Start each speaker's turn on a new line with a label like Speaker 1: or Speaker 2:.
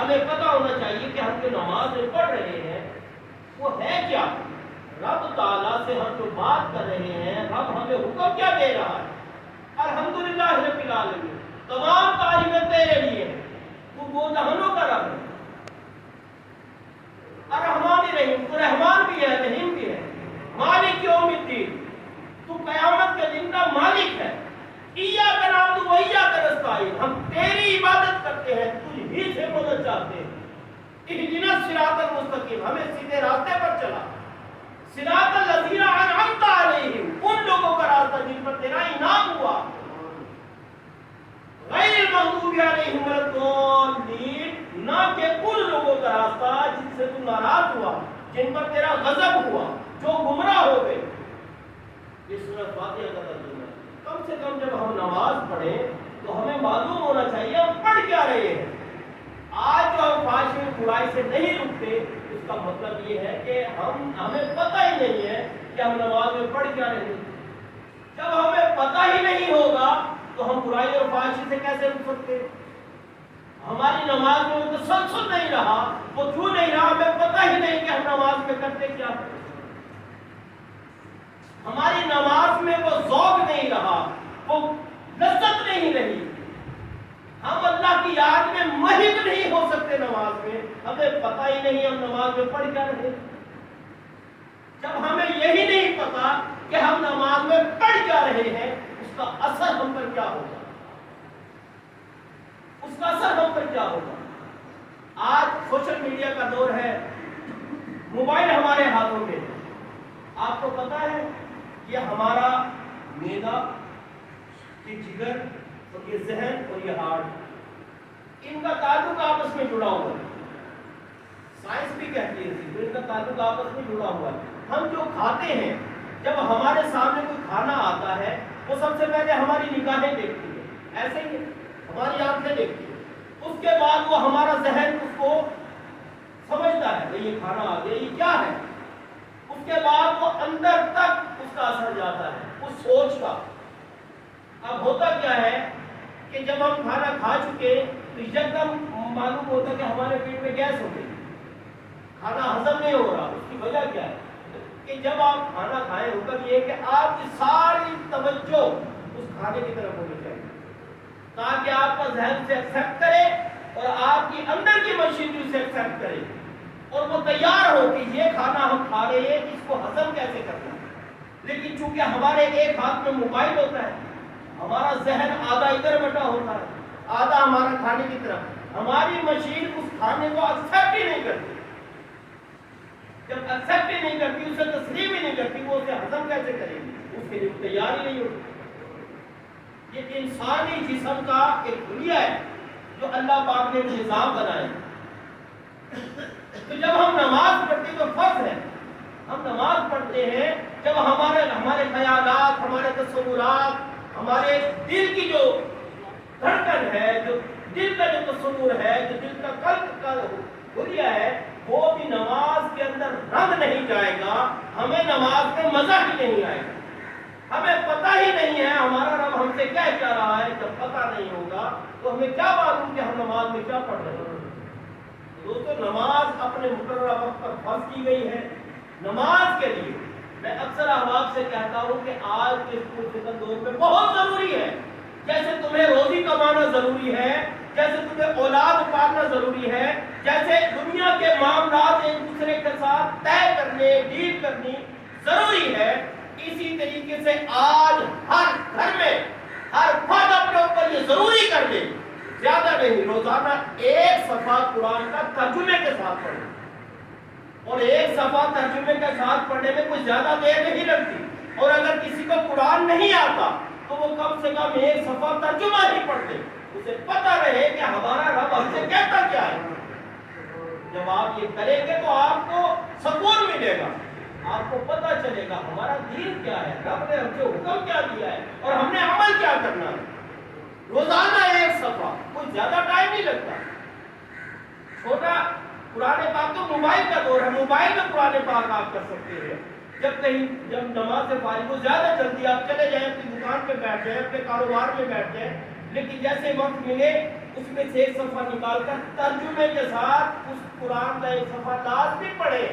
Speaker 1: ہمیں پتہ ہونا چاہیے کہ ہم جو نماز میں پڑھ رہے ہیں وہ ہے کیا. رب تعالیٰ سے ہم جو بات کر رہے ہیں، رب ہمیں حکم کیا دے رہا ہے. الحمدللہ رب العالمین، تمام تعریفیں تیرے لیے ہیں. تو وہ جہانوں کا رب ہے، الرحمن الرحیم، تو رحمان بھی ہے، رحیم بھی ہے. مالک یوم الدین، تو قیامت کے دن کا مالک ہے. ایاک نعبد و ایاک نستعین، ہم تیری عبادت کرتے ہیں، تجھ ہی سے مدد چاہتے ہیں. اہدنا الصراط المستقیم، ہمیں سیدھے راستے پر چلا. صراط الذین انعمت علیہم، ان لوگوں کا راستہ جن پر تیرا انعام ہوا. غیر المغضوب علیہم ولا الضالین، نہ کہ ان لوگوں کا راستہ جن سے تو ناراض ہوا، جن پر تیرا غضب ہوا، جو گمراہ ہو گئے. یہ سورۃ فاتحہ کا ترجمہ ہے. کم سے کم جب ہم نماز پڑھیں تو ہمیں معلوم ہونا چاہیے ہم پڑھ کیا رہے ہیں. آج جو ہم فحش و برائی سے نہیں رکتے، اس کا مطلب یہ ہے کہ ہمیں پتہ ہی نہیں ہے کہ ہم نماز میں پڑھ کیا رہے ہیں. جب ہمیں پتہ ہی نہیں ہوگا تو ہم برائی اور فحاشی سے کیسے رک سکتے؟ ہماری نماز میں وہ تسلسل نہیں رہا، وہ کیوں نہیں رہا؟ ہمیں پتہ ہی نہیں کہ ہم نماز میں کرتے کیا ہیں. ہماری نماز میں وہ ذوق نہیں رہا، وہ لذت نہیں رہی. ہم اللہ کی یاد میں مہک نہیں ہو سکتے نماز میں. ہمیں پتہ ہی نہیں ہم نماز میں پڑھ کیا رہے. جب ہمیں یہی نہیں پتا کہ ہم نماز میں پڑھ کیا رہے ہیں، اس کا اثر ہم پر کیا ہوگا، اس کا اثر ہم پر کیا ہوگا. آج سوشل میڈیا کا دور ہے، موبائل ہمارے ہاتھوں میں. آپ کو پتا ہے یہ ہمارا معدہ، یہ جگر اور یہ ذہن اور یہ ہارٹ، ان کا تعلق آپس میں جڑا ہوا ہے. سائنس بھی کہتی ہے کہ ان کا تعلق آپس میں جڑا ہوا ہے. ہم جو کھاتے ہیں، جب ہمارے سامنے کوئی کھانا آتا ہے، وہ سب سے پہلے ہماری نگاہیں دیکھتی ہے، ایسے ہی ہماری آنکھیں دیکھتی ہیں. اس کے بعد وہ ہمارا ذہن اس کو سمجھتا ہے کہ یہ کھانا آ گیا، یہ کیا ہے. اس کے بعد وہ اندر تک اس کا اثر جاتا ہے، اس سوچ کا. اب ہوتا کیا ہے کہ جب ہم کھانا کھا چکے تو یکدم معلوم ہوتا ہے کہ ہمارے پیٹ میں گیس ہو گئی، کھانا ہضم نہیں ہو رہا. اس کی وجہ کیا ہے کہ جب آپ کھانا کھائیں، حکم یہ ہے کہ آپ کی ساری توجہ اس کھانے کی طرف ہونی چاہیے، تاکہ آپ کا ذہن سے ایکسپٹ کرے اور آپ کی اندر کی مشین بھی اسے ایکسپٹ کرے اور وہ تیار ہو کہ یہ کھانا ہم کھا رہے ہیں، اس کو ہضم کیسے کرنا ہے. لیکن چونکہ ہمارے ایک ہاتھ میں موبائل ہوتا ہے، ہمارا ذہن آدھا ادھر بٹا ہوتا ہے، آدھا ہمارا کھانے کی طرف. ہماری مشین اس کھانے کو ایکسپٹ ہی نہیں کرتی. جب ایکسپٹ ہی نہیں کرتی، اسے تسلیم ہی نہیں کرتی، وہ اسے ہضم کیسے کرے گی؟ اس کے لیے تیار ہی نہیں ہوتی. یہ انسانی جسم کا ایک دنیا ہے جو اللہ پاک نے نظام بنایا. تو جب ہم نماز پڑھتے تو فرض ہے، ہم نماز پڑھتے ہیں جب ہمارے خیالات، ہمارے تصورات، ہمارے دل کی جو دھڑکن ہے، جو دل کا جو تصور ہے، جو دل کا قلب کا حلیہ ہے، وہ بھی نماز کے اندر رنگ نہیں جائے گا. ہمیں نماز میں مزہ ہی نہیں آئے گا. ہمیں پتہ ہی نہیں ہے ہمارا رب ہم سے کیا کہہ رہا ہے. جب پتہ نہیں ہوگا تو ہمیں کیا معلوم کہ ہم نماز میں کیا پڑھ رہے ہیں. دوستو، نماز اپنے مقررہ وقت پر فرض کی گئی ہے. نماز کے لیے میں اکثر احباب سے کہتا ہوں کہ آج کے اس دور میں بہت ضروری ہے. جیسے تمہیں روزی کمانا ضروری ہے، جیسے تمہیں اولاد پالنا ضروری ہے، جیسے دنیا کے معاملات ایک دوسرے کے ساتھ طے کرنے، ڈیل کرنی ضروری ہے، اسی طریقے سے آج ہر گھر میں ہر فرد اپنے اوپر یہ ضروری کر دے، زیادہ نہیں، روزانہ ایک صفحہ قرآن کا ترجمے کے ساتھ پڑھیں. اور ایک صفحہ ترجمے کے ساتھ پڑھنے میں کوئی زیادہ دیر نہیں لگتی. اور اگر کسی کو قرآن نہیں آتا تو وہ کم سے کم ایک صفحہ ترجمہ ہی پڑھ لے، اسے پتہ رہے کہ ہمارا رب ہم سے کہتا کیا ہے. جب آپ یہ کریں گے تو آپ کو سکون ملے گا، آپ کو پتہ چلے گا ہمارا دین کیا ہے، رب نے ہم سے حکم کیا دیا ہے اور ہم نے عمل کیا کرنا ہے. روزانہ ایک صفحہ، کوئی زیادہ ٹائم نہیں لگتا. چھوٹا قرآن پاک تو موبائل کا دور ہے، موبائل میں قرآن پاک آپ کر سکتے ہیں. جب نماز سے فارغ ہو، زیادہ جلدی آپ چلے جائیں، اپنی دکان پہ بیٹھ جائیں، اپنے کاروبار میں بیٹھ جائیں، لیکن جیسے وقت ملے اس میں سے ایک صفحہ نکال کر ترجمے کے ساتھ اس قرآن کا ایک صفحہ لازمی پڑھے.